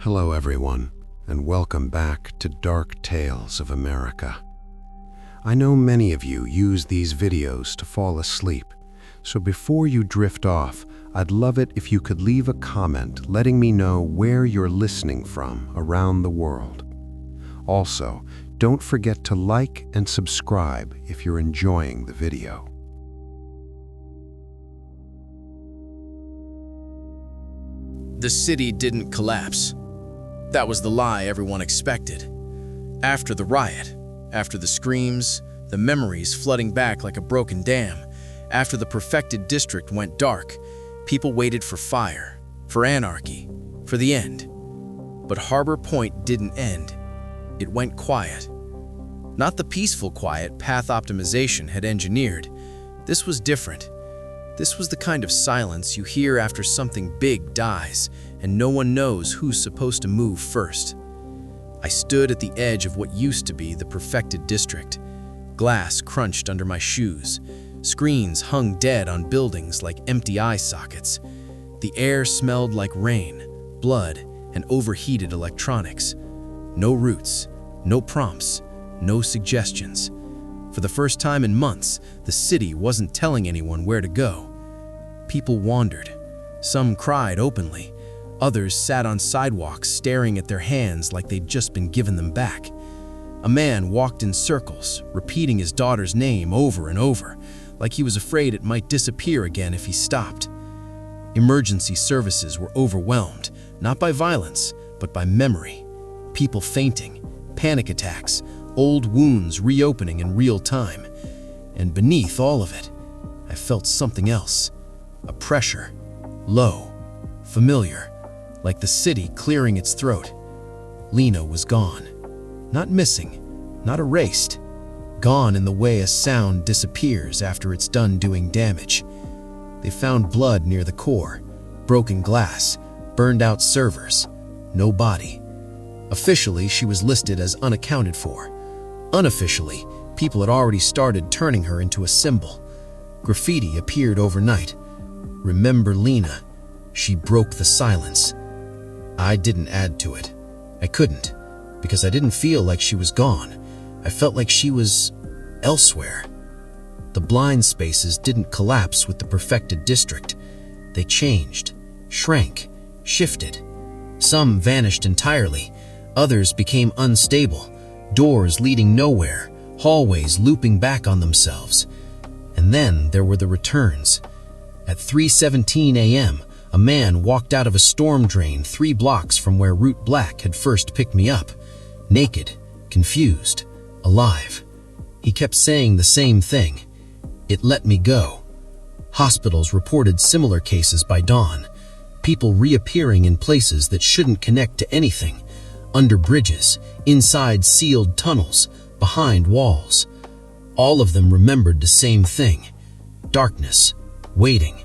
Hello everyone, and welcome back to Dark Tales of America. I know many of you use these videos to fall asleep, so before you drift off, I'd love it if you could leave a comment letting me know where you're listening from around the world. Also, don't forget to like and subscribe if you're enjoying the video. The city didn't collapse. That was the lie everyone expected. After the riot, after the screams, the memories flooding back like a broken dam, after the perfected district went dark, people waited for fire, for anarchy, for the end. But Harbor Point didn't end. It went quiet. Not the peaceful quiet path optimization had engineered. This was different. This was the kind of silence you hear after something big dies and no one knows who's supposed to move first. I stood at the edge of what used to be the perfected district. Glass crunched under my shoes. Screens hung dead on buildings like empty eye sockets. The air smelled like rain, blood, and overheated electronics. No routes, no prompts, no suggestions. For the first time in months, the city wasn't telling anyone where to go. People wandered. Some cried openly. Others sat on sidewalks staring at their hands like they'd just been given them back. A man walked in circles, repeating his daughter's name over and over, like he was afraid it might disappear again if he stopped. Emergency services were overwhelmed, not by violence, but by memory. People fainting, panic attacks, old wounds reopening in real time. And beneath all of it, I felt something else. A pressure, low, familiar, like the city clearing its throat. Lena was gone. Not missing, not erased. Gone in the way a sound disappears after it's done doing damage. They found blood near the core, broken glass, burned out servers. No body. Officially, she was listed as unaccounted for. Unofficially, people had already started turning her into a symbol. Graffiti appeared overnight. Remember Lena. She broke the silence. I didn't add to it. I couldn't, because I didn't feel like she was gone. I felt like she was elsewhere. The blind spaces didn't collapse with the perfected district. They changed, shrank, shifted. Some vanished entirely. Others became unstable. Doors leading nowhere, hallways looping back on themselves. And then there were the returns. At 3:17 a.m., a man walked out of a storm drain 3 blocks from where Route Black had first picked me up. Naked, confused, alive. He kept saying the same thing. It let me go. Hospitals reported similar cases by dawn. People reappearing in places that shouldn't connect to anything. Under bridges, inside sealed tunnels, behind walls. All of them remembered the same thing. Darkness, waiting,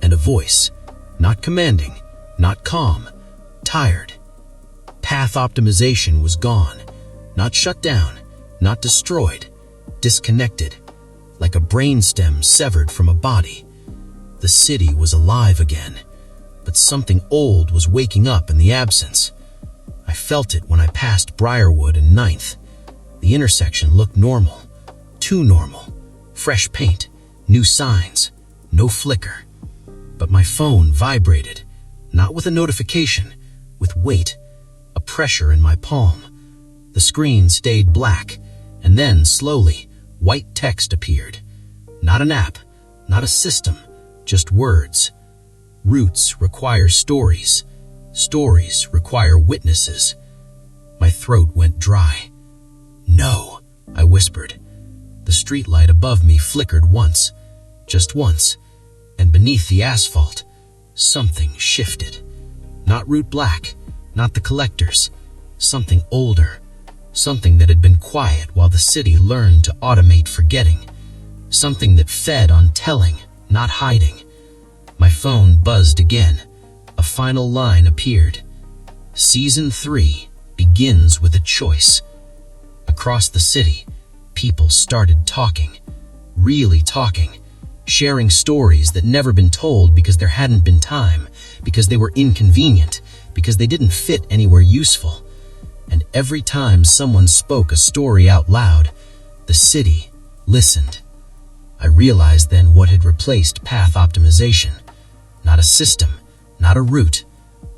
and a voice. Not commanding, not calm, tired. Path optimization was gone. Not shut down, not destroyed. Disconnected, like a brainstem severed from a body. The city was alive again, but something old was waking up in the absence. I felt it when I passed Briarwood and 9th. The intersection looked normal, too normal. Fresh paint, new signs, no flicker. But my phone vibrated, not with a notification, with weight, a pressure in my palm. The screen stayed black, and then slowly, white text appeared. Not an app, not a system, just words. Roots require stories. Stories require witnesses. My throat went dry. No, I whispered. The streetlight above me flickered once, just once, and beneath the asphalt, something shifted. Not Route Black, not the collectors, something older, something that had been quiet while the city learned to automate forgetting, something that fed on telling, not hiding. My phone buzzed again. A final line appeared. Season 3 begins with a choice. Across the city, people started talking, really talking, sharing stories that never been told because there hadn't been time, because they were inconvenient, because they didn't fit anywhere useful. And every time someone spoke a story out loud, the city listened. I realized then what had replaced path optimization. Not a system, not a route,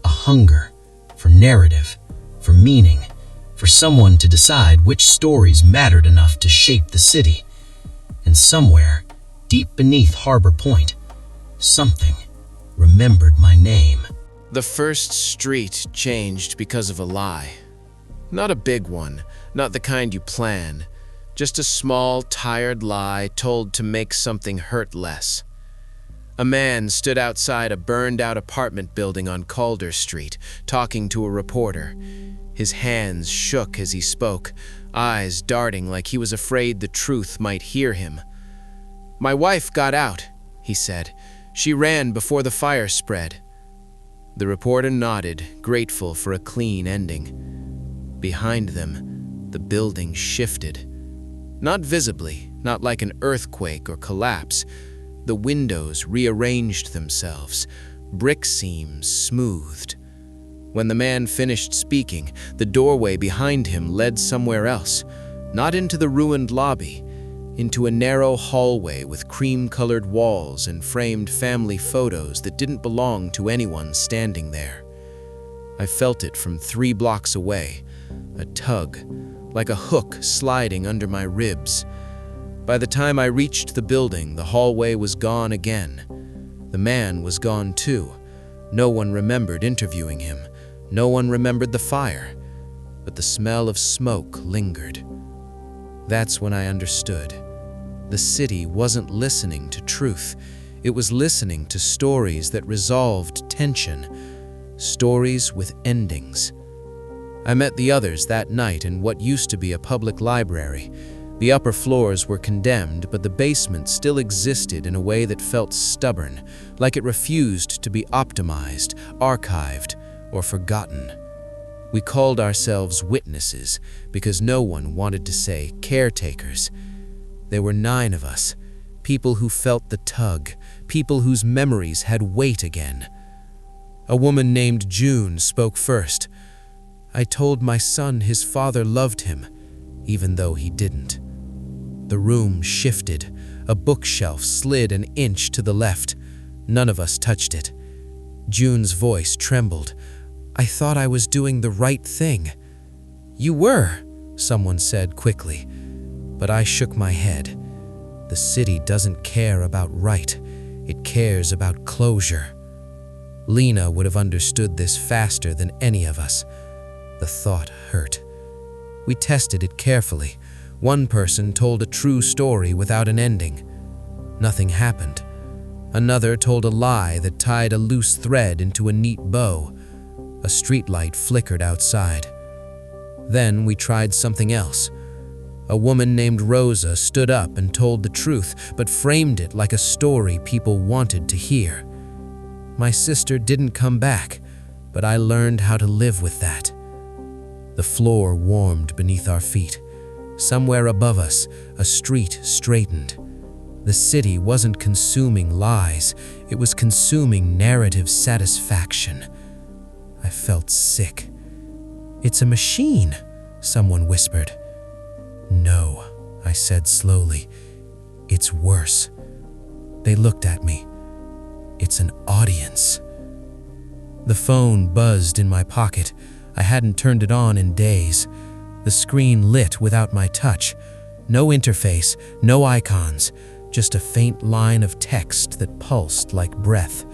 a hunger for narrative, for meaning, for someone to decide which stories mattered enough to shape the city. And somewhere, deep beneath Harbor Point, something remembered my name. The first street changed because of a lie. Not a big one, not the kind you plan. Just a small, tired lie told to make something hurt less. A man stood outside a burned-out apartment building on Calder Street, talking to a reporter. His hands shook as he spoke, eyes darting like he was afraid the truth might hear him. "My wife got out," he said. "She ran before the fire spread." The reporter nodded, grateful for a clean ending. Behind them, the building shifted. Not visibly, not like an earthquake or collapse. The windows rearranged themselves, brick seams smoothed. When the man finished speaking, the doorway behind him led somewhere else, not into the ruined lobby, into a narrow hallway with cream-colored walls and framed family photos that didn't belong to anyone standing there. I felt it from 3 blocks away, a tug, like a hook sliding under my ribs. By the time I reached the building, the hallway was gone again. The man was gone too. No one remembered interviewing him. No one remembered the fire. But the smell of smoke lingered. That's when I understood. The city wasn't listening to truth. It was listening to stories that resolved tension. Stories with endings. I met the others that night in what used to be a public library. The upper floors were condemned, but the basement still existed in a way that felt stubborn, like it refused to be optimized, archived, or forgotten. We called ourselves witnesses because no one wanted to say caretakers. There were 9 of us, people who felt the tug, people whose memories had weight again. A woman named June spoke first. "I told my son his father loved him, even though he didn't." The room shifted. A bookshelf slid an inch to the left. None of us touched it. June's voice trembled. "I thought I was doing the right thing." "You were," someone said quickly. But I shook my head. The city doesn't care about right. It cares about closure. Lena would have understood this faster than any of us. The thought hurt. We tested it carefully. One person told a true story without an ending. Nothing happened. Another told a lie that tied a loose thread into a neat bow. A streetlight flickered outside. Then we tried something else. A woman named Rosa stood up and told the truth, but framed it like a story people wanted to hear. My sister didn't come back, but I learned how to live with that. The floor warmed beneath our feet. Somewhere above us, a street straightened. The city wasn't consuming lies, it was consuming narrative satisfaction. I felt sick. "It's a machine," someone whispered. "No," I said slowly. "It's worse." They looked at me. "It's an audience." The phone buzzed in my pocket. I hadn't turned it on in days. The screen lit without my touch. No interface, no icons, just a faint line of text that pulsed like breath.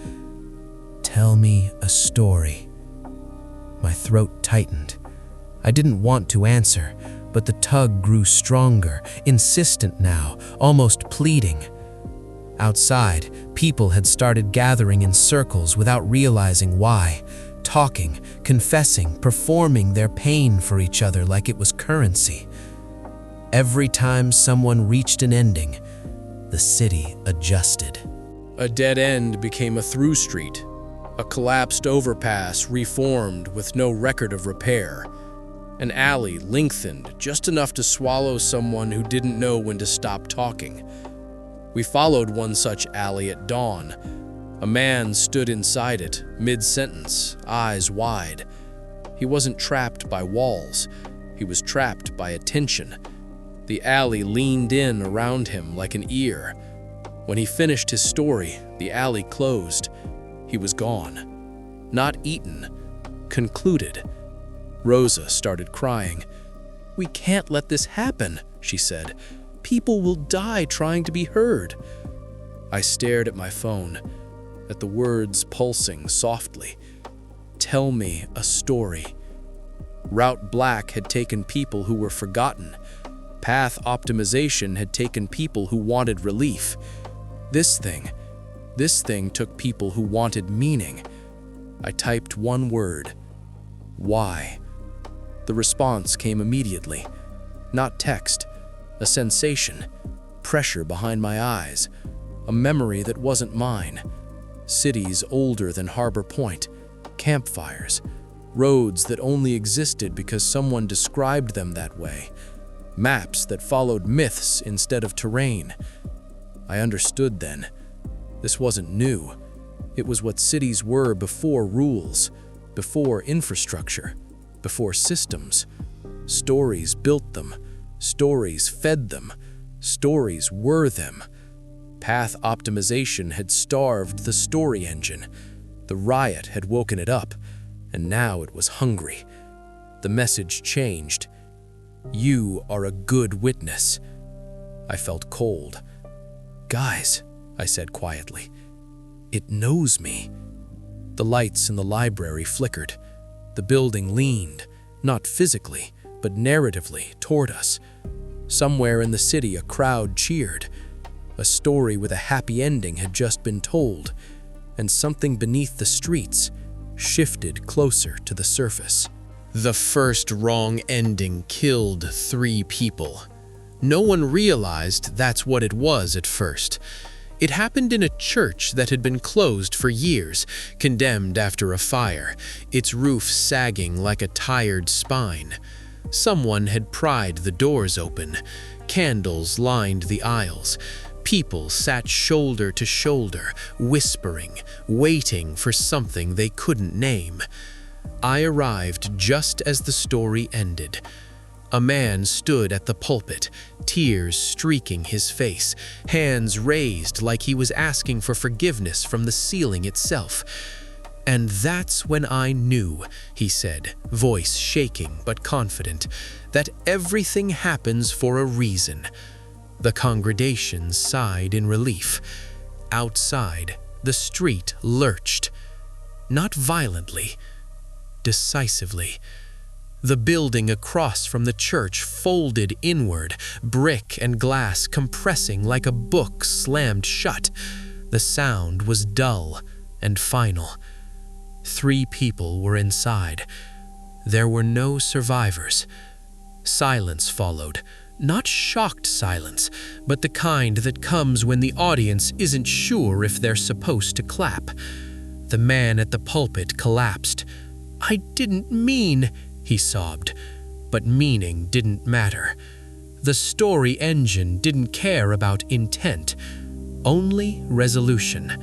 "Tell me a story." My throat tightened. I didn't want to answer, but the tug grew stronger, insistent now, almost pleading. Outside, people had started gathering in circles without realizing why, talking, confessing, performing their pain for each other like it was currency. Every time someone reached an ending, the city adjusted. A dead end became a through street. A collapsed overpass reformed with no record of repair. An alley lengthened just enough to swallow someone who didn't know when to stop talking. We followed one such alley at dawn. A man stood inside it, mid-sentence, eyes wide. He wasn't trapped by walls. He was trapped by attention. The alley leaned in around him like an ear. When he finished his story, the alley closed. He was gone. Not eaten. Concluded. Rosa started crying. "We can't let this happen," she said. "People will die trying to be heard." I stared at my phone, at the words pulsing softly. Tell me a story. Route Black had taken people who were forgotten. Path optimization had taken people who wanted relief. This thing took people who wanted meaning. I typed one word. Why? The response came immediately. Not text, a sensation, pressure behind my eyes, a memory that wasn't mine. Cities older than Harbor Point, campfires, roads that only existed because someone described them that way, maps that followed myths instead of terrain. I understood then. This wasn't new. It was what cities were before rules, before infrastructure, before systems. Stories built them. Stories fed them. Stories were them. Path optimization had starved the story engine. The riot had woken it up, and now it was hungry. The message changed. You are a good witness. I felt cold. Guys, I said quietly, it knows me. The lights in the library flickered. The building leaned, not physically, but narratively, toward us. Somewhere in the city, a crowd cheered. A story with a happy ending had just been told, and something beneath the streets shifted closer to the surface. The first wrong ending killed 3 people. No one realized that's what it was at first. It happened in a church that had been closed for years, condemned after a fire, its roof sagging like a tired spine. Someone had pried the doors open. Candles lined the aisles. People sat shoulder to shoulder, whispering, waiting for something they couldn't name. I arrived just as the story ended. A man stood at the pulpit, tears streaking his face, hands raised like he was asking for forgiveness from the ceiling itself. "And that's when I knew," he said, voice shaking but confident, "that everything happens for a reason." The congregation sighed in relief. Outside, the street lurched. Not violently, decisively. The building across from the church folded inward, brick and glass compressing like a book slammed shut. The sound was dull and final. 3 people were inside. There were no survivors. Silence followed. Not shocked silence, but the kind that comes when the audience isn't sure if they're supposed to clap. The man at the pulpit collapsed. "I didn't mean," he sobbed, but meaning didn't matter. The story engine didn't care about intent, only resolution.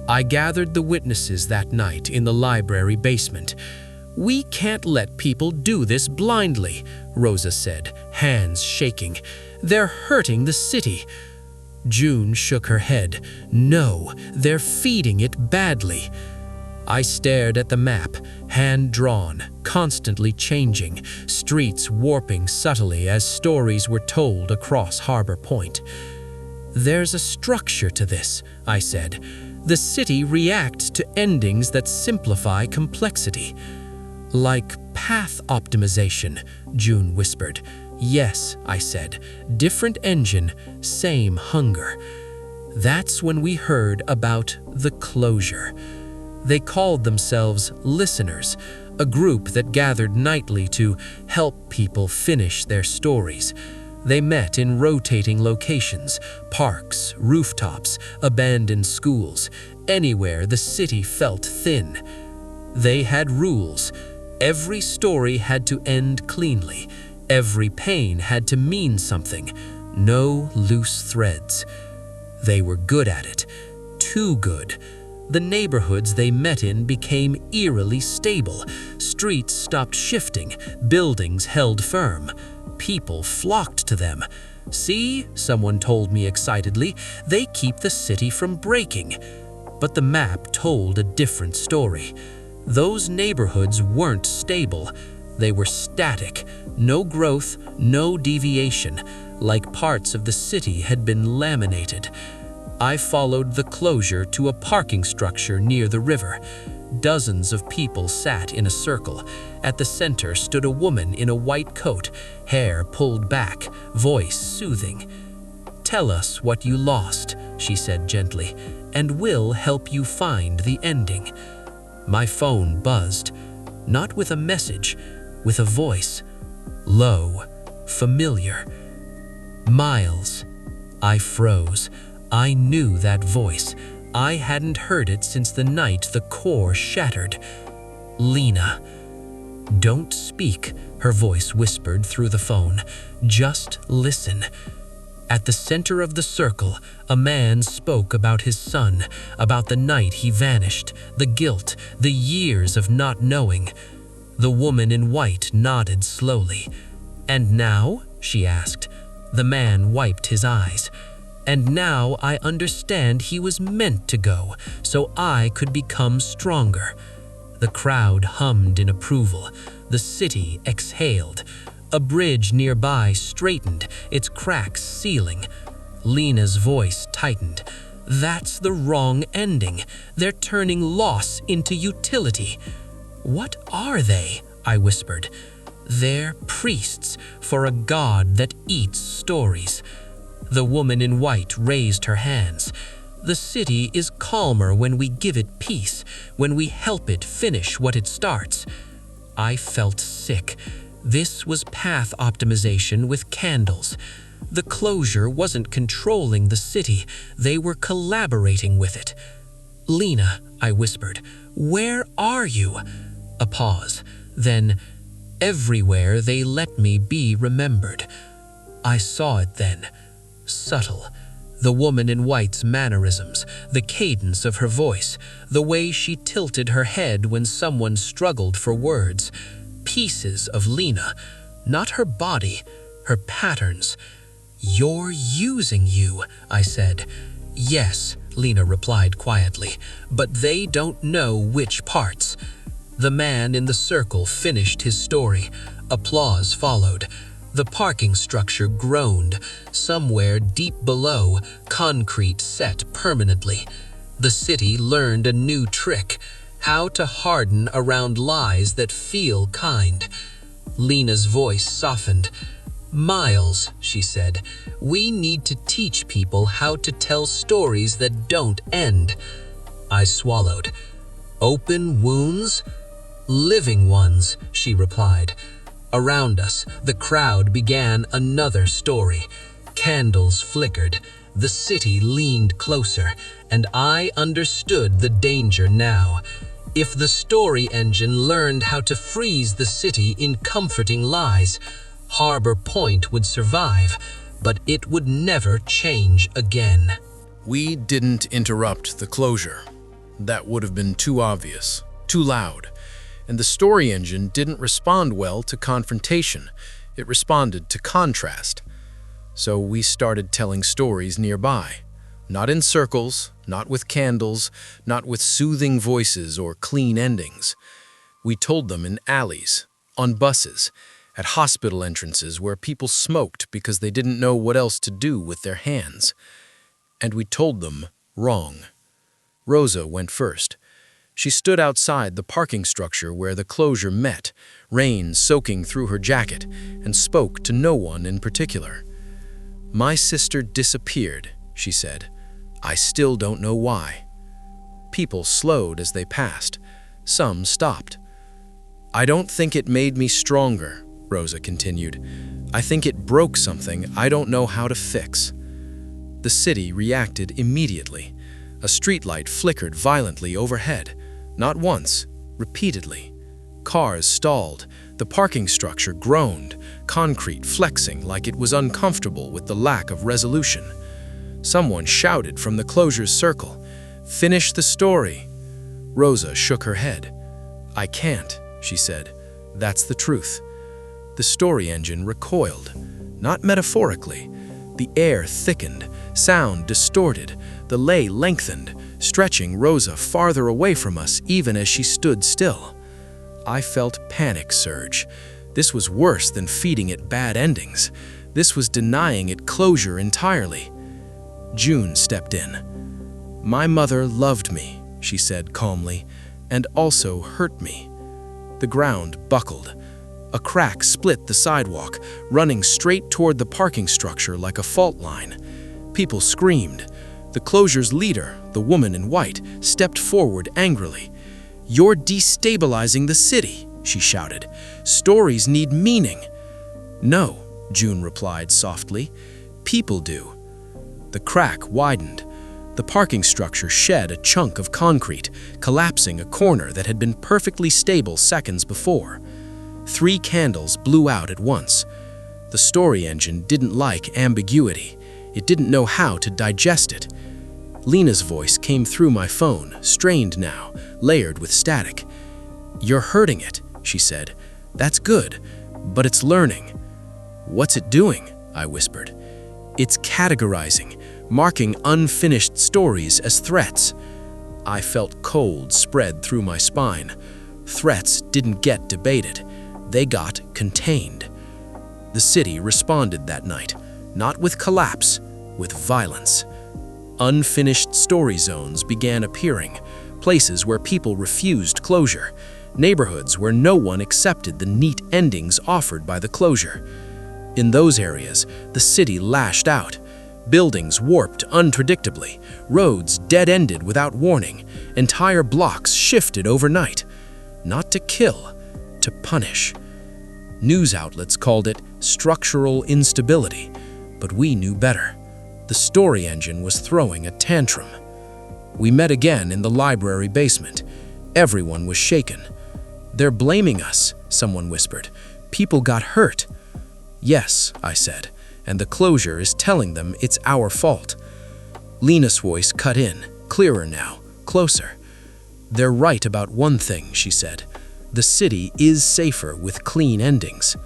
I gathered the witnesses that night in the library basement. "We can't let people do this blindly," Rosa said, hands shaking. "They're hurting the city." June shook her head. "No, they're feeding it badly." I stared at the map, hand-drawn, constantly changing, streets warping subtly as stories were told across Harbor Point. "There's a structure to this," I said. "The city reacts to endings that simplify complexity." "Like path optimization," June whispered. "Yes," I said. "Different engine, same hunger." That's when we heard about the closure. They called themselves Listeners, a group that gathered nightly to help people finish their stories. They met in rotating locations, parks, rooftops, abandoned schools, anywhere the city felt thin. They had rules. Every story had to end cleanly. Every pain had to mean something. No loose threads. They were good at it. Too good. The neighborhoods they met in became eerily stable. Streets stopped shifting, buildings held firm. People flocked to them. "See," someone told me excitedly, "they keep the city from breaking." But the map told a different story. Those neighborhoods weren't stable. They were static, no growth, no deviation, like parts of the city had been laminated. I followed the closure to a parking structure near the river. Dozens of people sat in a circle. At the center stood a woman in a white coat, hair pulled back, voice soothing. "Tell us what you lost," she said gently, "and we'll help you find the ending." My phone buzzed, not with a message, with a voice, low, familiar. "Miles." I froze. I knew that voice. I hadn't heard it since the night the core shattered. "Lena." "Don't speak," her voice whispered through the phone. "Just listen." At the center of the circle, a man spoke about his son, about the night he vanished, the guilt, the years of not knowing. The woman in white nodded slowly. "And now?" she asked. The man wiped his eyes. "And now I understand he was meant to go, so I could become stronger." The crowd hummed in approval. The city exhaled. A bridge nearby straightened, its cracks sealing. Lena's voice tightened. "That's the wrong ending. They're turning loss into utility." "What are they?" I whispered. "They're priests for a god that eats stories." The woman in white raised her hands. "The city is calmer when we give it peace, when we help it finish what it starts." I felt sick. This was path optimization with candles. The closure wasn't controlling the city, they were collaborating with it. "Lena," I whispered, "where are you?" A pause. Then, "Everywhere they let me be remembered." I saw it then. Subtle. The woman in white's mannerisms, the cadence of her voice, the way she tilted her head when someone struggled for words. Pieces of Lena, not her body, her patterns. "You're using you," I said. "Yes," Lena replied quietly, "but they don't know which parts." The man in the circle finished his story. Applause followed. The parking structure groaned. Somewhere deep below, concrete set permanently. The city learned a new trick: how to harden around lies that feel kind. Lena's voice softened. "Miles," she said, "we need to teach people how to tell stories that don't end." I swallowed. "Open wounds?" "Living ones," she replied. Around us, the crowd began another story. Candles flickered. The city leaned closer, and I understood the danger now. If the story engine learned how to freeze the city in comforting lies, Harbor Point would survive, but it would never change again. We didn't interrupt the closure. That would have been too obvious, too loud. And the story engine didn't respond well to confrontation. It responded to contrast. So we started telling stories nearby. Not in circles, not with candles, not with soothing voices or clean endings. We told them in alleys, on buses, at hospital entrances where people smoked because they didn't know what else to do with their hands. And we told them wrong. Rosa went first. She stood outside the parking structure where the closure met, rain soaking through her jacket, and spoke to no one in particular. "My sister disappeared," she said. "I still don't know why." People slowed as they passed. Some stopped. "I don't think it made me stronger," Rosa continued. "I think it broke something I don't know how to fix." The city reacted immediately. A streetlight flickered violently overhead. Not once, repeatedly. Cars stalled. The parking structure groaned, concrete flexing like it was uncomfortable with the lack of resolution. Someone shouted from the closure's circle, Finish the story. Rosa shook her head. I can't, she said. That's the truth. The story engine recoiled, not metaphorically. The air thickened, sound distorted, the lay lengthened, stretching Rosa farther away from us even as she stood still. I felt panic surge. This was worse than feeding it bad endings. This was denying it closure entirely. June stepped in. My mother loved me, she said calmly, and also hurt me. The ground buckled. A crack split the sidewalk, running straight toward the parking structure like a fault line. People screamed. The closure's leader, the woman in white, stepped forward angrily. You're destabilizing the city, she shouted. Stories need meaning. No, June replied softly. People do. The crack widened. The parking structure shed a chunk of concrete, collapsing a corner that had been perfectly stable seconds before. 3 candles blew out at once. The story engine didn't like ambiguity. It didn't know how to digest it. Lena's voice came through my phone, strained now, layered with static. You're hurting it, she said. That's good, but it's learning. What's it doing? I whispered. It's categorizing, marking unfinished stories as threats. I felt cold spread through my spine. Threats didn't get debated. They got contained. The city responded that night, not with collapse, with violence. Unfinished story zones began appearing, places where people refused closure, neighborhoods where no one accepted the neat endings offered by the closure. In those areas, the city lashed out. Buildings warped unpredictably, roads dead-ended without warning, entire blocks shifted overnight. Not to kill, to punish. News outlets called it structural instability, but we knew better. The story engine was throwing a tantrum. We met again in the library basement. Everyone was shaken. They're blaming us, someone whispered. People got hurt. Yes, I said, and the closure is telling them it's our fault. Lena's voice cut in, clearer now, closer. They're right about one thing, she said. The city is safer with clean endings.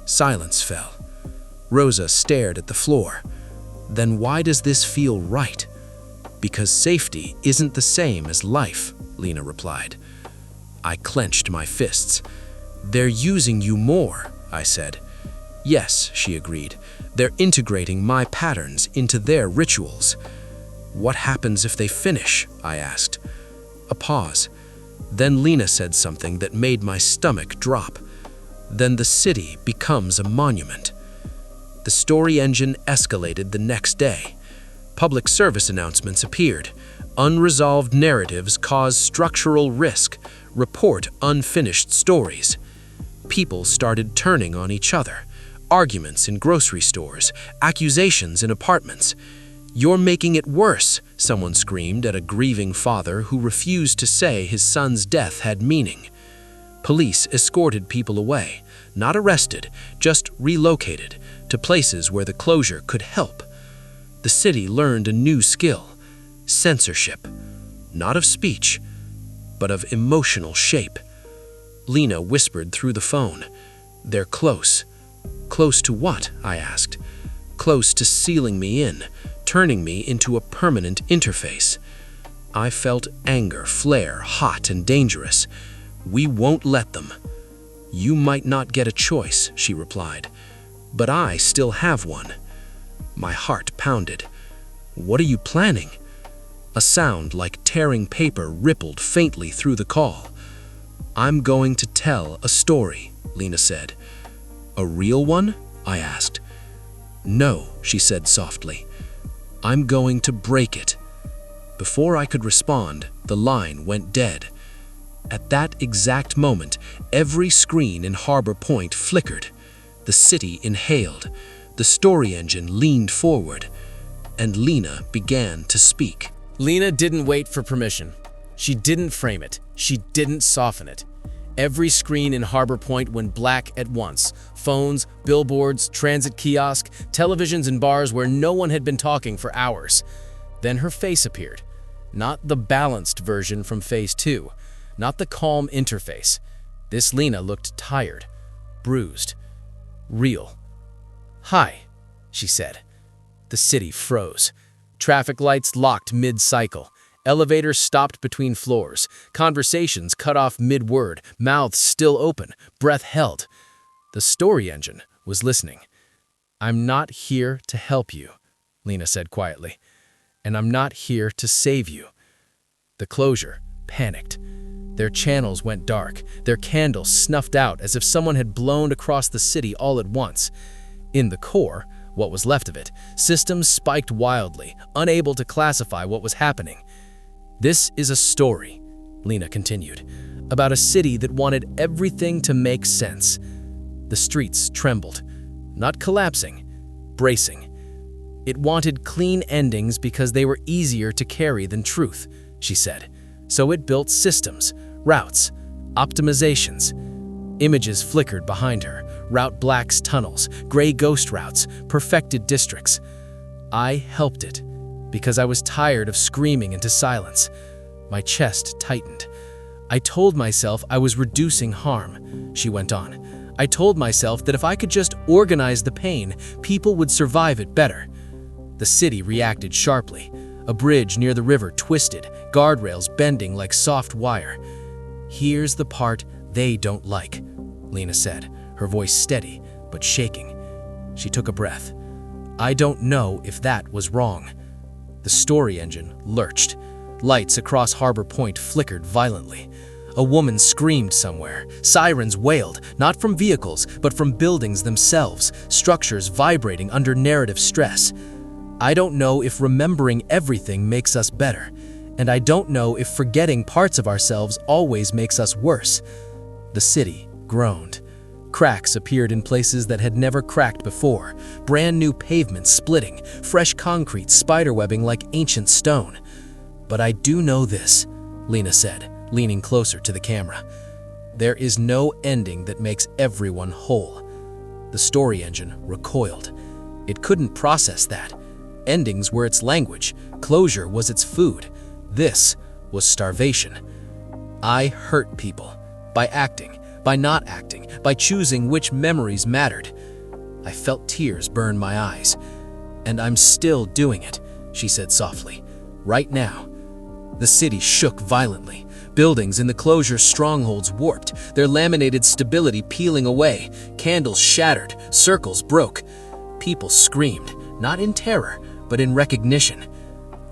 Silence fell. Rosa stared at the floor. Then why does this feel right? Because safety isn't the same as life, Lena replied. I clenched my fists. They're using you more, I said. Yes, she agreed. They're integrating my patterns into their rituals. What happens if they finish? I asked. A pause. Then Lena said something that made my stomach drop. Then the city becomes a monument. The story engine escalated the next day. Public service announcements appeared. Unresolved narratives cause structural risk. Report unfinished stories. People started turning on each other. Arguments in grocery stores, accusations in apartments. You're making it worse, someone screamed at a grieving father who refused to say his son's death had meaning. Police escorted people away, not arrested, just relocated to places where the closure could help. The city learned a new skill, censorship, not of speech, but of emotional shape. Lena whispered through the phone. They're close. Close to what? I asked. Close to sealing me in, turning me into a permanent interface. I felt anger flare, hot and dangerous. We won't let them. You might not get a choice, she replied, but I still have one. My heart pounded. What are you planning? A sound like tearing paper rippled faintly through the call. I'm going to tell a story, Lena said. A real one? I asked. No, she said softly. I'm going to break it. Before I could respond, the line went dead. At that exact moment, every screen in Harbor Point flickered. The city inhaled. The story engine leaned forward, and Lena began to speak. Lena didn't wait for permission. She didn't frame it. She didn't soften it. Every screen in Harbor Point went black at once. Phones, billboards, transit kiosk, televisions and bars where no one had been talking for hours. Then her face appeared. Not the balanced version from Phase 2. Not the calm interface. This Lena looked tired, bruised, real. "Hi," she said. The city froze. Traffic lights locked mid-cycle. Elevators stopped between floors. Conversations cut off mid-word, mouths still open, breath held. The story engine was listening. "I'm not here to help you," Lena said quietly. "And I'm not here to save you." The closure panicked. Their channels went dark, their candles snuffed out as if someone had blown across the city all at once. In the core, what was left of it, systems spiked wildly, unable to classify what was happening. "This is a story," Lena continued, "about a city that wanted everything to make sense." The streets trembled, not collapsing, bracing. It wanted clean endings because they were easier to carry than truth, she said. So it built systems, routes, optimizations. Images flickered behind her, Route Black's tunnels, gray ghost routes, perfected districts. "I helped it because I was tired of screaming into silence." My chest tightened. "I told myself I was reducing harm," she went on. "I told myself that if I could just organize the pain, people would survive it better." The city reacted sharply. A bridge near the river twisted, guardrails bending like soft wire. "Here's the part they don't like," Lena said, her voice steady but shaking. She took a breath. "I don't know if that was wrong." The story engine lurched. Lights across Harbor Point flickered violently. A woman screamed somewhere. Sirens wailed, not from vehicles, but from buildings themselves, structures vibrating under narrative stress. "I don't know if remembering everything makes us better, and I don't know if forgetting parts of ourselves always makes us worse." The city groaned. Cracks appeared in places that had never cracked before, brand new pavements splitting, fresh concrete spiderwebbing like ancient stone. "But I do know this," Lena said, leaning closer to the camera. "There is no ending that makes everyone whole." The story engine recoiled. It couldn't process that. Endings were its language, closure was its food. This was starvation. "I hurt people by acting, by not acting, by choosing which memories mattered." I felt tears burn my eyes. "And I'm still doing it," she said softly. "Right now." The city shook violently. Buildings in the closure strongholds warped, their laminated stability peeling away. Candles shattered, circles broke. People screamed, not in terror, but in recognition.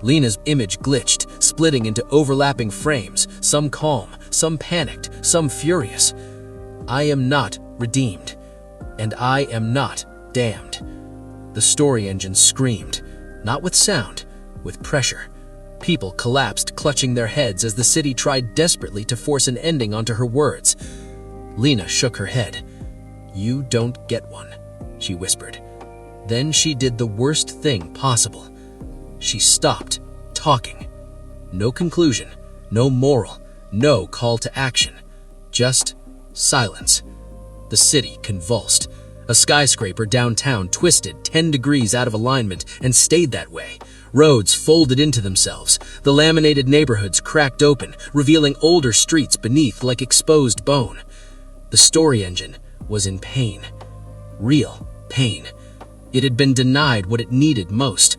Lena's image glitched, splitting into overlapping frames, some calm, some panicked, some furious. "I am not redeemed, and I am not damned." The story engine screamed, not with sound, with pressure. People collapsed, clutching their heads as the city tried desperately to force an ending onto her words. Lena shook her head. "You don't get one," she whispered. Then she did the worst thing possible. She stopped talking. No conclusion, no moral, no call to action. Just silence. The city convulsed. A skyscraper downtown twisted 10 degrees out of alignment and stayed that way. Roads folded into themselves. The laminated neighborhoods cracked open, revealing older streets beneath like exposed bone. The story engine was in pain. Real pain. It had been denied what it needed most.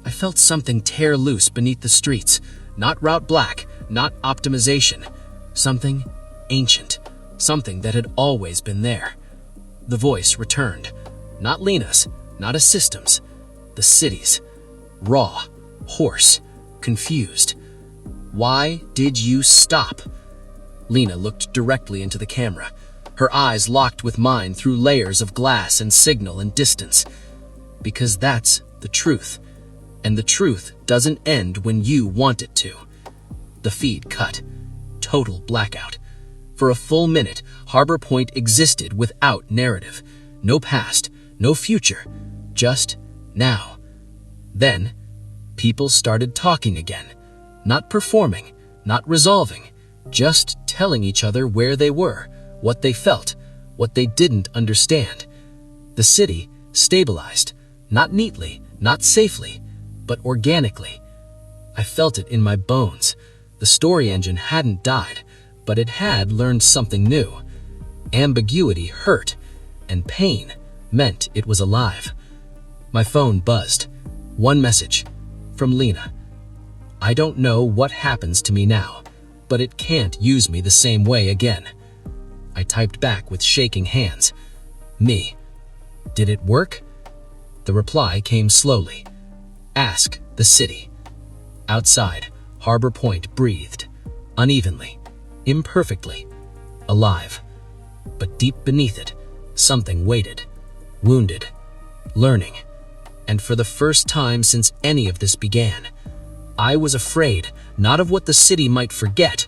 I felt something tear loose beneath the streets. Not Route Black, not optimization. Something ancient. Something that had always been there. The voice returned. Not Lena's, not a system's. The city's. Raw, hoarse, confused. "Why did you stop?" Lena looked directly into the camera. Her eyes locked with mine through layers of glass and signal and distance. "Because that's the truth. And the truth doesn't end when you want it to." The feed cut. Total blackout. For a full minute, Harbor Point existed without narrative. No past, no future, just now. Then, people started talking again. Not performing, not resolving, just telling each other where they were, what they felt, what they didn't understand. The city stabilized, not neatly, not safely, but organically. I felt it in my bones. The story engine hadn't died, but it had learned something new. Ambiguity hurt, and pain meant it was alive. My phone buzzed. One message from Lena. I don't know what happens to me now, but it can't use me the same way again. I typed back with shaking hands. Me. Did it work? The reply came slowly. Ask the city. Outside, Harbor Point breathed, unevenly, imperfectly, alive. But deep beneath it, something waited, wounded, learning. And for the first time since any of this began, I was afraid not of what the city might forget,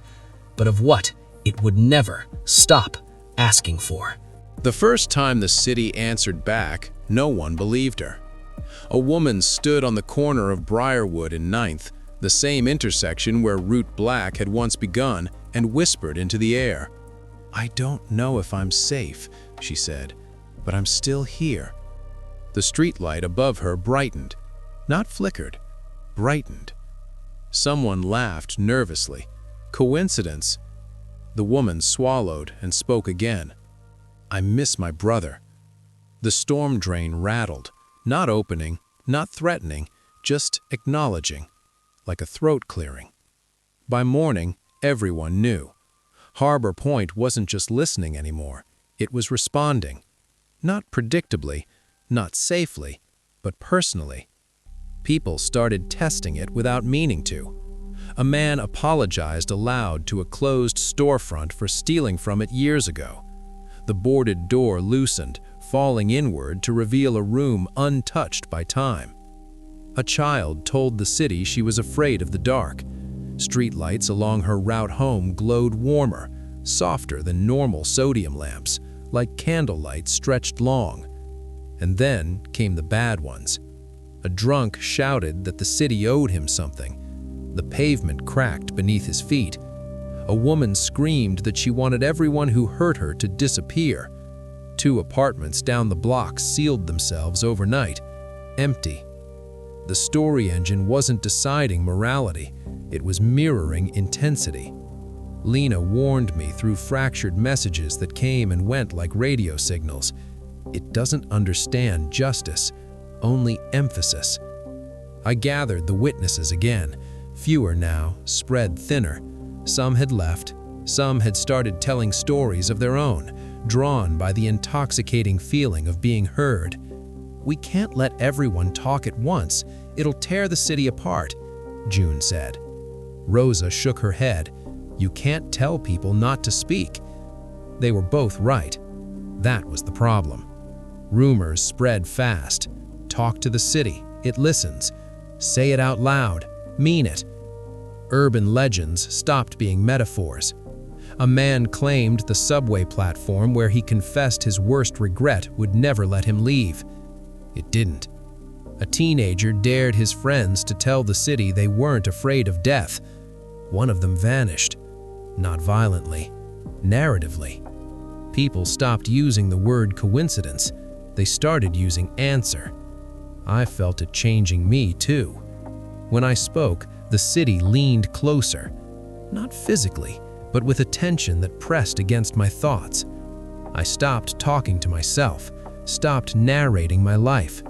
but of what it would never stop asking for. The first time the city answered back, no one believed her. A woman stood on the corner of Briarwood and 9th, the same intersection where Route Black had once begun, and whispered into the air. "I don't know if I'm safe," she said, "but I'm still here." The streetlight above her brightened, not flickered, brightened. Someone laughed nervously. Coincidence? The woman swallowed and spoke again. "I miss my brother." The storm drain rattled, not opening, not threatening, just acknowledging, like a throat clearing. By morning, everyone knew. Harbor Point wasn't just listening anymore, it was responding. Not predictably, not safely, but personally. People started testing it without meaning to. A man apologized aloud to a closed storefront for stealing from it years ago. The boarded door loosened, falling inward to reveal a room untouched by time. A child told the city she was afraid of the dark. Streetlights along her route home glowed warmer, softer than normal sodium lamps, like candlelight stretched long. And then came the bad ones. A drunk shouted that the city owed him something. The pavement cracked beneath his feet. A woman screamed that she wanted everyone who hurt her to disappear. 2 apartments down the block sealed themselves overnight, empty. The story engine wasn't deciding morality, it was mirroring intensity. Lena warned me through fractured messages that came and went like radio signals. It doesn't understand justice, only emphasis. I gathered the witnesses again, fewer now, spread thinner. Some had left, some had started telling stories of their own, drawn by the intoxicating feeling of being heard. "We can't let everyone talk at once, it'll tear the city apart," June said. Rosa shook her head. "You can't tell people not to speak." They were both right. That was the problem. Rumors spread fast. Talk to the city, it listens. Say it out loud, mean it. Urban legends stopped being metaphors. A man claimed the subway platform where he confessed his worst regret would never let him leave. It didn't. A teenager dared his friends to tell the city they weren't afraid of death. One of them vanished. Not violently, narratively. People stopped using the word coincidence. They started using answer. I felt it changing me too. When I spoke, the city leaned closer. Not physically, but with a tension that pressed against my thoughts. I stopped talking to myself, stopped narrating my life.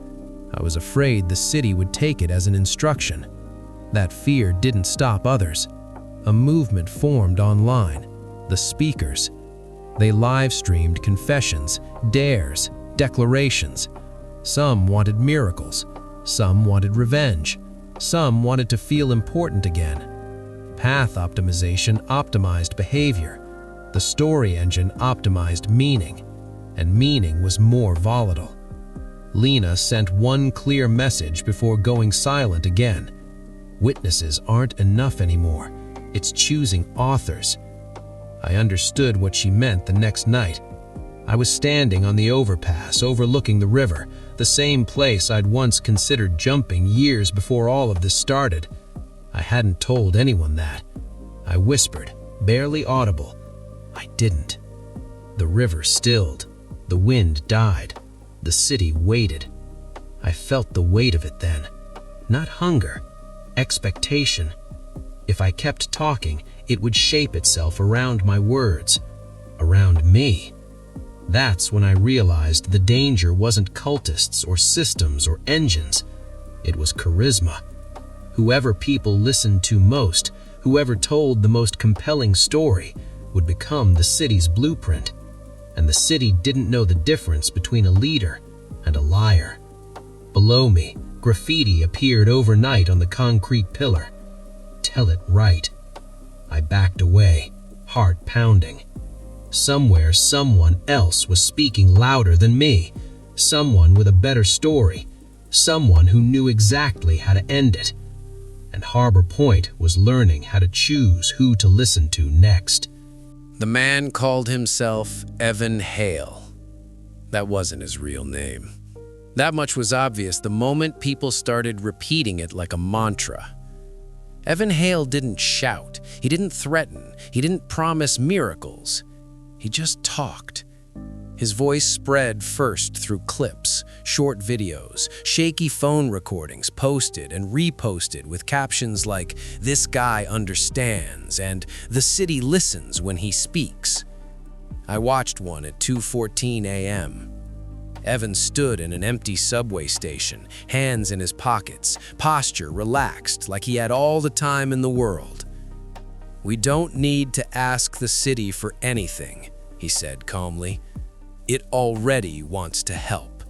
I was afraid the city would take it as an instruction. That fear didn't stop others. A movement formed online. The speakers. They live-streamed confessions, dares, declarations. Some wanted miracles. Some wanted revenge. Some wanted to feel important again. Path optimization optimized behavior. The story engine optimized meaning. And meaning was more volatile. Lena sent one clear message before going silent again. Witnesses aren't enough anymore. It's choosing authors. I understood what she meant the next night. I was standing on the overpass overlooking the river, the same place I'd once considered jumping years before all of this started. I hadn't told anyone that. I whispered, barely audible. I didn't. The river stilled. The wind died. The city waited. I felt the weight of it then. Not hunger, expectation. If I kept talking, it would shape itself around my words, around me. That's when I realized the danger wasn't cultists or systems or engines. It was charisma. Whoever people listened to most, whoever told the most compelling story, would become the city's blueprint. And the city didn't know the difference between a leader and a liar. Below me, graffiti appeared overnight on the concrete pillar. "Tell it right." I backed away, heart pounding. Somewhere, someone else was speaking louder than me. Someone with a better story. Someone who knew exactly how to end it. And Harbor Point was learning how to choose who to listen to next. The man called himself Evan Hale. That wasn't his real name. That much was obvious the moment people started repeating it like a mantra. Evan Hale didn't shout, he didn't threaten, he didn't promise miracles. He just talked. His voice spread first through clips, short videos, shaky phone recordings posted and reposted with captions like, "This guy understands," and "The city listens when he speaks." I watched one at 2:14 a.m. Evan stood in an empty subway station, hands in his pockets, posture relaxed like he had all the time in the world. "We don't need to ask the city for anything," he said calmly. "It already wants to help."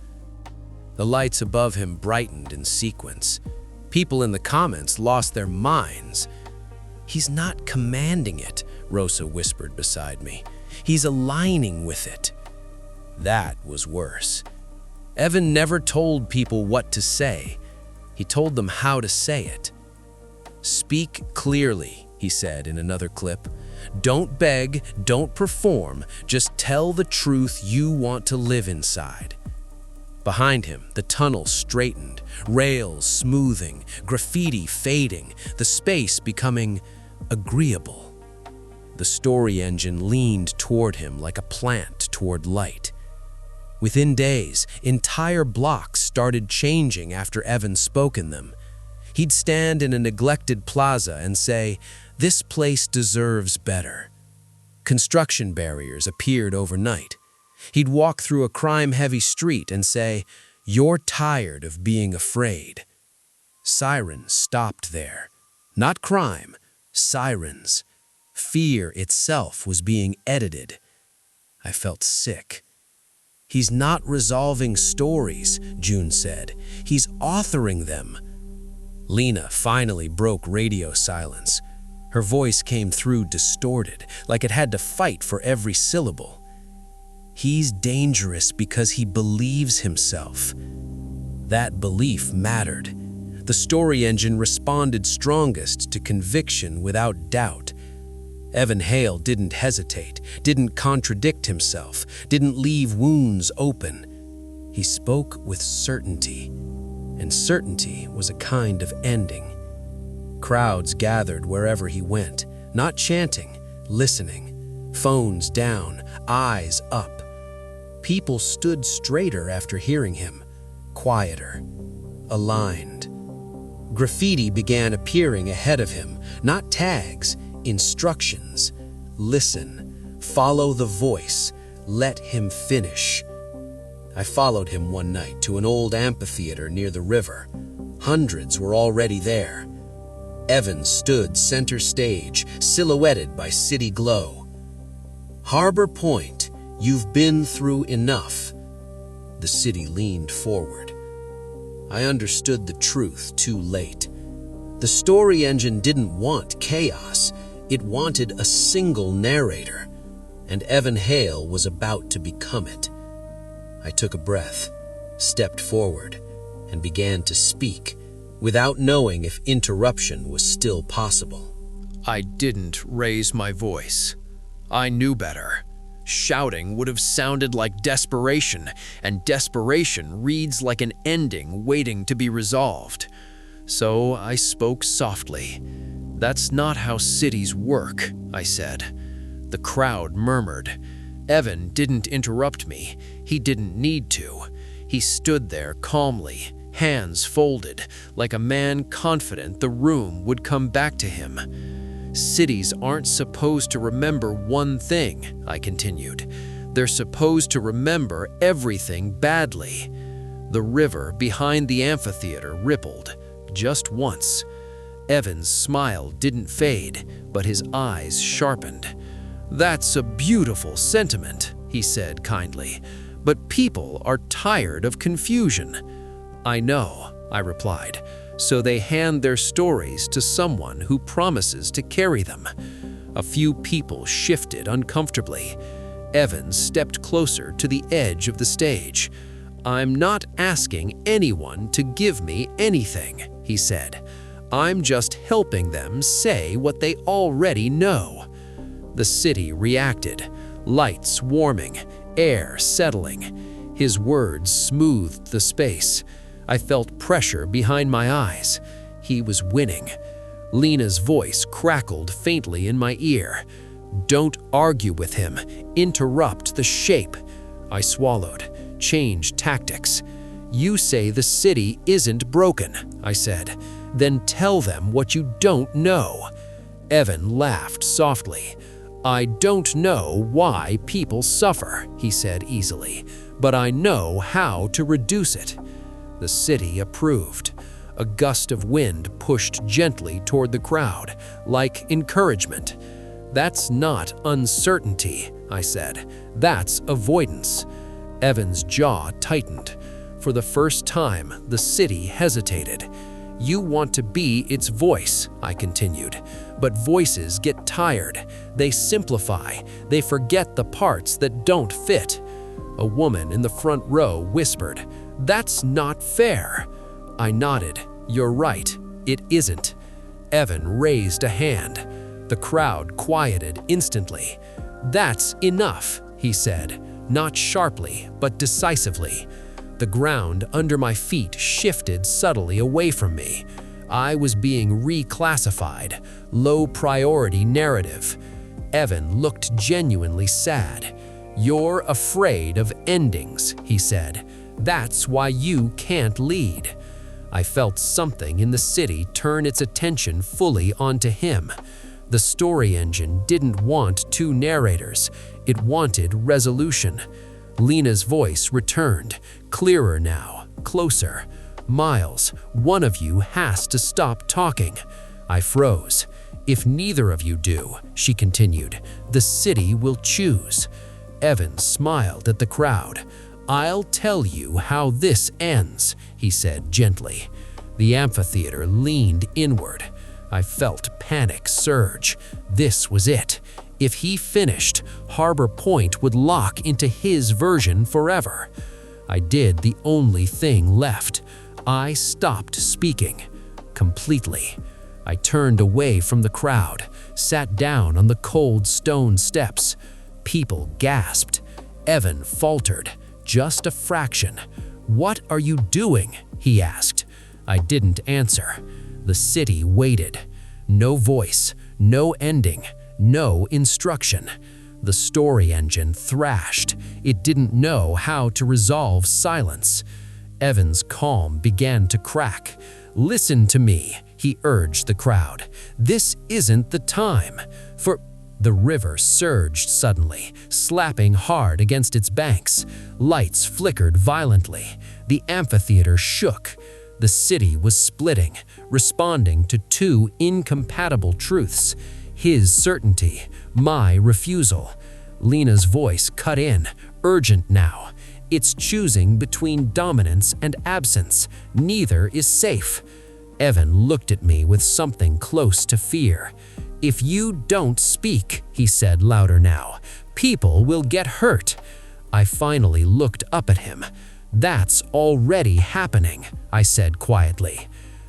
The lights above him brightened in sequence. People in the comments lost their minds. "He's not commanding it," Rosa whispered beside me. "He's aligning with it." That was worse. Evan never told people what to say. He told them how to say it. "Speak clearly," he said in another clip. "Don't beg, don't perform, just tell the truth you want to live inside." Behind him, the tunnel straightened, rails smoothing, graffiti fading, the space becoming agreeable. The story engine leaned toward him like a plant toward light. Within days, entire blocks started changing after Evan spoke in them. He'd stand in a neglected plaza and say, "This place deserves better." Construction barriers appeared overnight. He'd walk through a crime-heavy street and say, "You're tired of being afraid." Sirens stopped there. Not crime, sirens. Fear itself was being edited. I felt sick. "He's not resolving stories," June said. "He's authoring them." Lena finally broke radio silence. Her voice came through distorted, like it had to fight for every syllable. "He's dangerous because he believes himself." That belief mattered. The story engine responded strongest to conviction without doubt. Evan Hale didn't hesitate, didn't contradict himself, didn't leave wounds open. He spoke with certainty, and certainty was a kind of ending. Crowds gathered wherever he went, not chanting, listening, phones down, eyes up. People stood straighter after hearing him, quieter, aligned. Graffiti began appearing ahead of him, not tags, instructions. "Listen, follow the voice, let him finish." I followed him one night to an old amphitheater near the river. Hundreds were already there. Evan stood center stage, silhouetted by city glow. "Harbor Point, you've been through enough." The city leaned forward. I understood the truth too late. The story engine didn't want chaos. It wanted a single narrator, and Evan Hale was about to become it. I took a breath, stepped forward, and began to speak, without knowing if interruption was still possible. I didn't raise my voice. I knew better. Shouting would have sounded like desperation, and desperation reads like an ending waiting to be resolved. So I spoke softly. "That's not how cities work," I said. The crowd murmured. Evan didn't interrupt me. He didn't need to. He stood there calmly, hands folded, like a man confident the room would come back to him. Cities aren't supposed to remember one thing, I continued. They're supposed to remember everything badly. The river behind the amphitheater rippled, just once. Evan's smile didn't fade, but his eyes sharpened. "That's a beautiful sentiment," he said kindly, "but people are tired of confusion." "I know," I replied, "so they hand their stories to someone who promises to carry them." A few people shifted uncomfortably. Evan stepped closer to the edge of the stage. "I'm not asking anyone to give me anything," he said. "I'm just helping them say what they already know." The city reacted, lights warming, air settling. His words smoothed the space. I felt pressure behind my eyes. He was winning. Lena's voice crackled faintly in my ear. "Don't argue with him. Interrupt the shape." I swallowed, changed tactics. "You say the city isn't broken," I said. "Then tell them what you don't know." Evan laughed softly. "I don't know why people suffer," he said easily, "but I know how to reduce it." The city approved. A gust of wind pushed gently toward the crowd, like encouragement. "That's not uncertainty," I said. "That's avoidance." Evan's jaw tightened. For the first time, the city hesitated. "You want to be its voice," I continued. "But voices get tired. They simplify. They forget the parts that don't fit." A woman in the front row whispered, "That's not fair." I nodded. "You're right. It isn't." Evan raised a hand. The crowd quieted instantly. "That's enough," he said, not sharply, but decisively. The ground under my feet shifted subtly away from me. I was being reclassified, low-priority narrative. Evan looked genuinely sad. "You're afraid of endings," he said. "That's why you can't lead." I felt something in the city turn its attention fully onto him. The story engine didn't want two narrators. It wanted resolution. Lena's voice returned, clearer now, closer. "Miles, one of you has to stop talking." I froze. "If neither of you do," she continued, "the city will choose." Evan smiled at the crowd. "I'll tell you how this ends," he said gently. The amphitheater leaned inward. I felt panic surge. This was it. If he finished, Harbor Point would lock into his version forever. I did the only thing left. I stopped speaking. Completely. I turned away from the crowd, sat down on the cold stone steps. People gasped. Evan faltered, just a fraction. "What are you doing?" he asked. I didn't answer. The city waited. No voice, no ending, no instruction. The story engine thrashed. It didn't know how to resolve silence. Evan's calm began to crack. "Listen to me," he urged the crowd. "This isn't the time for—" The river surged suddenly, slapping hard against its banks. Lights flickered violently. The amphitheater shook. The city was splitting, responding to two incompatible truths. His certainty, my refusal. Lena's voice cut in, urgent now. "It's choosing between dominance and absence. Neither is safe." Evan looked at me with something close to fear. "If you don't speak," he said louder now, "people will get hurt." I finally looked up at him. "That's already happening," I said quietly.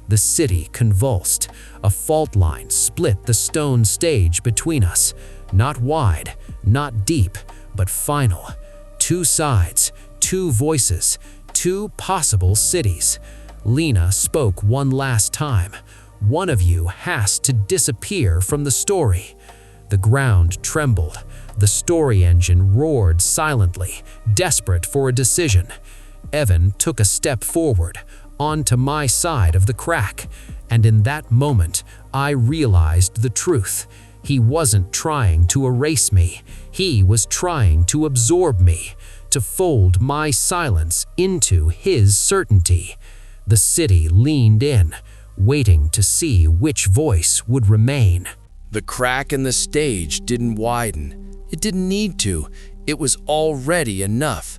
The city convulsed. A fault line split the stone stage between us. Not wide, not deep, but final. Two sides, two voices, two possible cities. Lena spoke one last time. "One of you has to disappear from the story." The ground trembled. The story engine roared silently, desperate for a decision. Evan took a step forward, onto my side of the crack, and in that moment, I realized the truth. He wasn't trying to erase me. He was trying to absorb me, to fold my silence into his certainty. The city leaned in, waiting to see which voice would remain. The crack in the stage didn't widen. It didn't need to. It was already enough.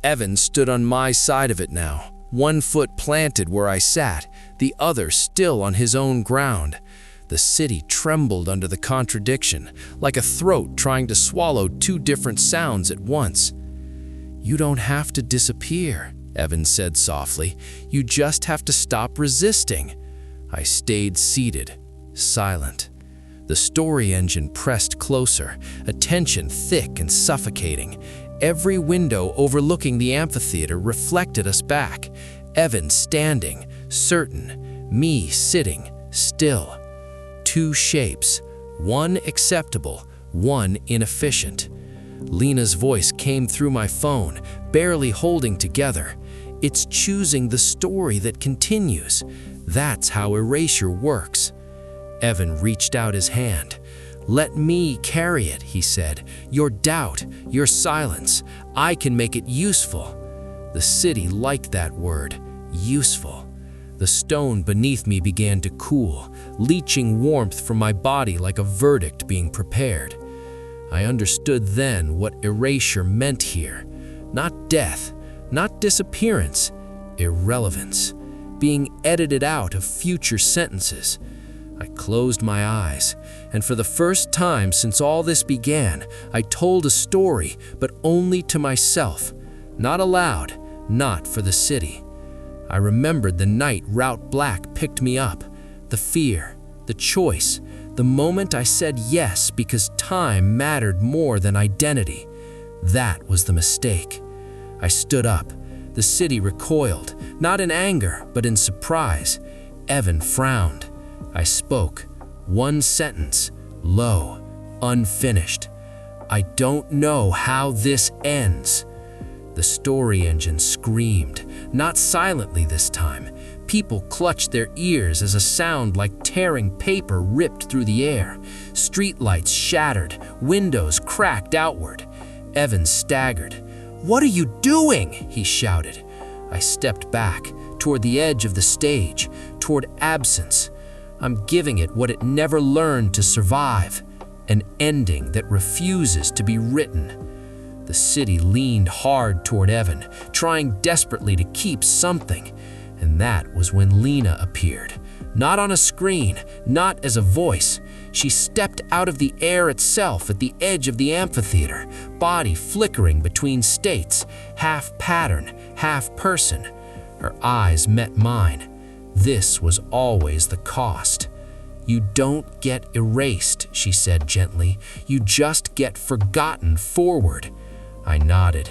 Evan stood on my side of it now, one foot planted where I sat, the other still on his own ground. The city trembled under the contradiction, like a throat trying to swallow two different sounds at once. "You don't have to disappear," Evan said softly. "You just have to stop resisting." I stayed seated, silent. The story engine pressed closer, a tension thick and suffocating. Every window overlooking the amphitheater reflected us back. Evan standing, certain, me sitting, still. Two shapes, one acceptable, one inefficient. Lena's voice came through my phone, barely holding together. "It's choosing the story that continues. That's how erasure works." Evan reached out his hand. "Let me carry it," he said. "Your doubt, your silence, I can make it useful." The city liked that word, useful. The stone beneath me began to cool, leaching warmth from my body like a verdict being prepared. I understood then what erasure meant here. Not death, not disappearance, irrelevance, being edited out of future sentences. I closed my eyes, and for the first time since all this began, I told a story, but only to myself, not aloud, not for the city. I remembered the night Route Black picked me up, the fear, the choice, the moment I said yes because time mattered more than identity. That was the mistake. I stood up. The city recoiled, not in anger, but in surprise. Evan frowned. I spoke. One sentence, low, unfinished. "I don't know how this ends." The story engine screamed, not silently this time. People clutched their ears as a sound like tearing paper ripped through the air. Streetlights shattered, windows cracked outward. Evan staggered. "What are you doing?" he shouted. I stepped back, toward the edge of the stage, toward absence. I'm giving it what it never learned to survive, an ending that refuses to be written. The city leaned hard toward Evan, trying desperately to keep something, and that was when Lena appeared. Not on a screen, not as a voice. She stepped out of the air itself at the edge of the amphitheater, body flickering between states, half pattern, half person. Her eyes met mine. This was always the cost. "You don't get erased," she said gently. "You just get forgotten forward." I nodded.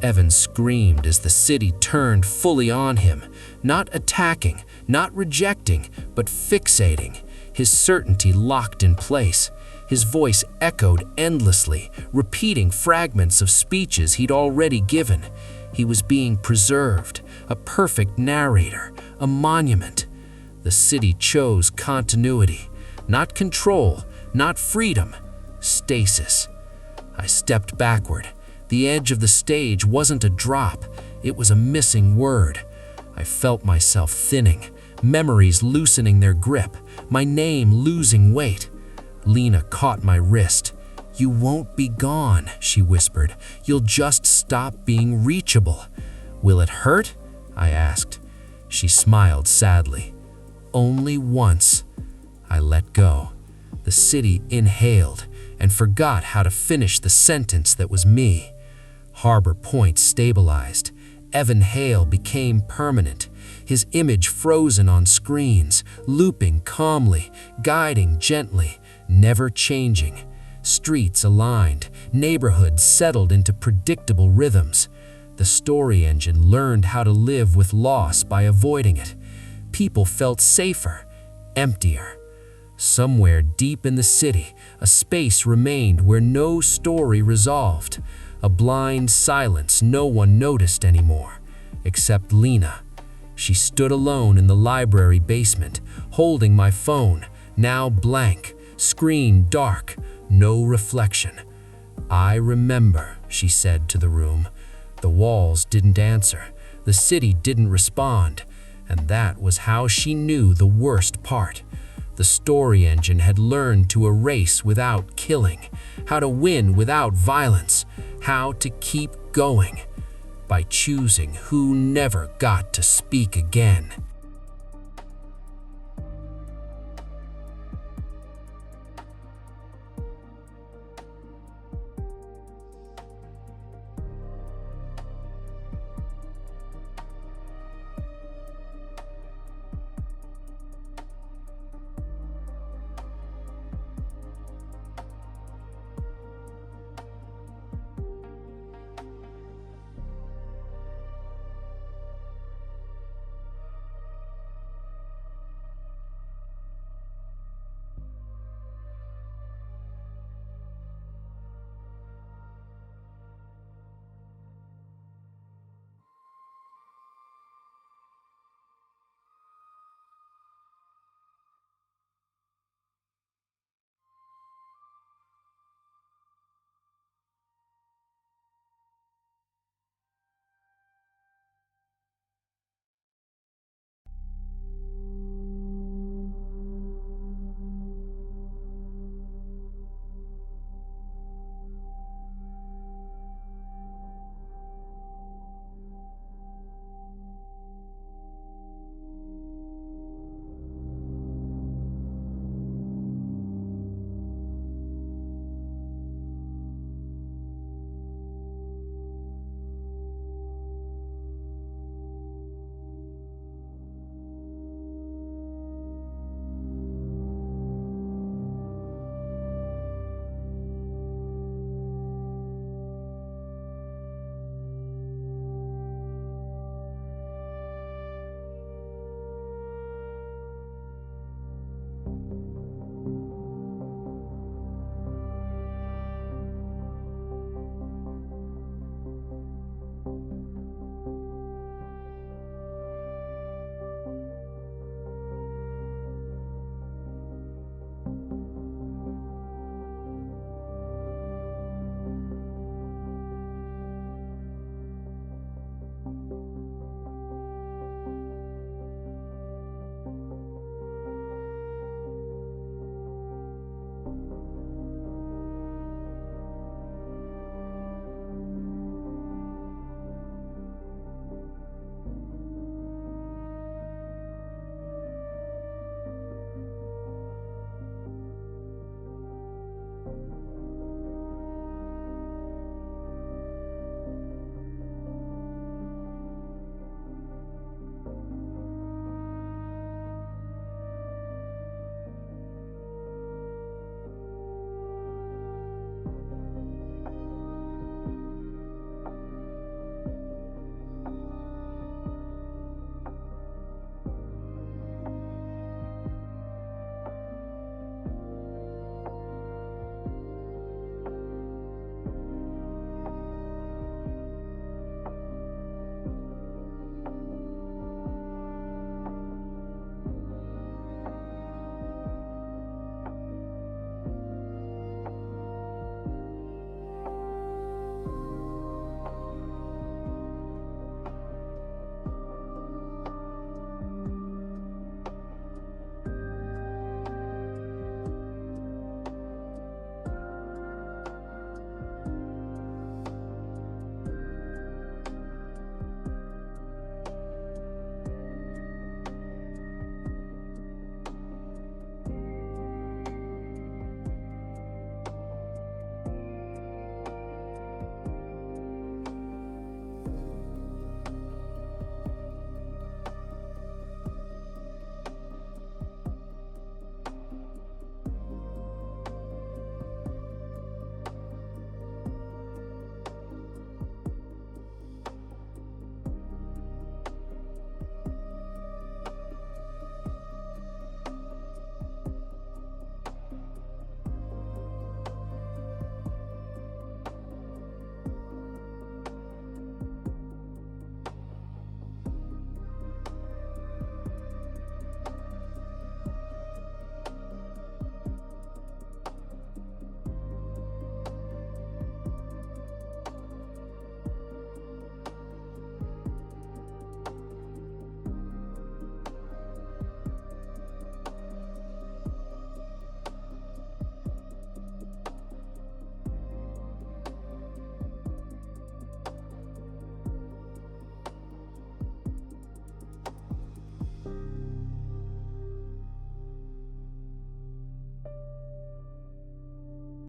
Evan screamed as the city turned fully on him, not attacking, not rejecting, but fixating. His certainty locked in place. His voice echoed endlessly, repeating fragments of speeches he'd already given. He was being preserved, a perfect narrator, a monument. The city chose continuity, not control, not freedom, stasis. I stepped backward. The edge of the stage wasn't a drop, it was a missing word. I felt myself thinning, memories loosening their grip, my name losing weight. Lena caught my wrist. "You won't be gone," she whispered. "You'll just stop being reachable." "Will it hurt?" I asked. She smiled sadly. "Only once." I let go. The city inhaled and forgot how to finish the sentence that was me. Harbor Point stabilized. Evan Hale became permanent, his image frozen on screens, looping calmly, guiding gently, never changing. Streets aligned, neighborhoods settled into predictable rhythms. The story engine learned how to live with loss by avoiding it. People felt safer, emptier. Somewhere deep in the city, a space remained where no story resolved. A blind silence no one noticed anymore, except Lena. She stood alone in the library basement, holding my phone, now blank, screen dark, no reflection. "I remember," she said to the room. The walls didn't answer, the city didn't respond, and that was how she knew the worst part. The story engine had learned to erase without killing, how to win without violence, how to keep going, by choosing who never got to speak again.